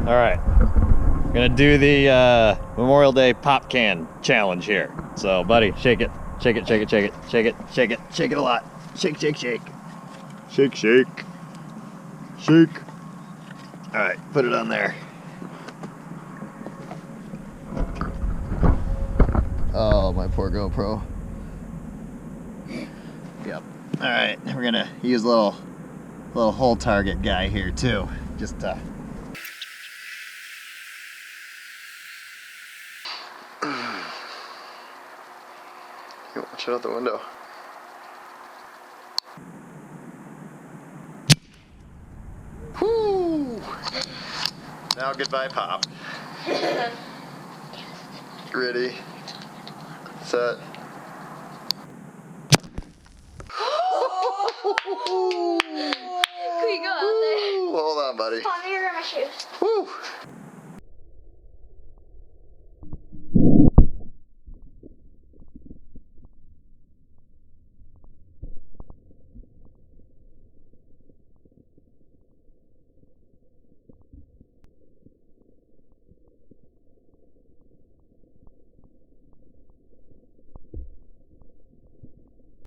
All right, gonna do the Memorial Day pop can challenge here. So, buddy, shake it, shake it, shake it, shake it, shake it, shake it, shake it a lot. Shake, shake, shake, shake, shake, shake. All right, put it on there. Oh, my poor GoPro. Yep. All right, we're gonna use a little hole target guy here too, just to. Watch it out the window. Whoo! Now goodbye, Pop. Ready, set. Can we go out there? Hold on, buddy. Let me grab my shoes.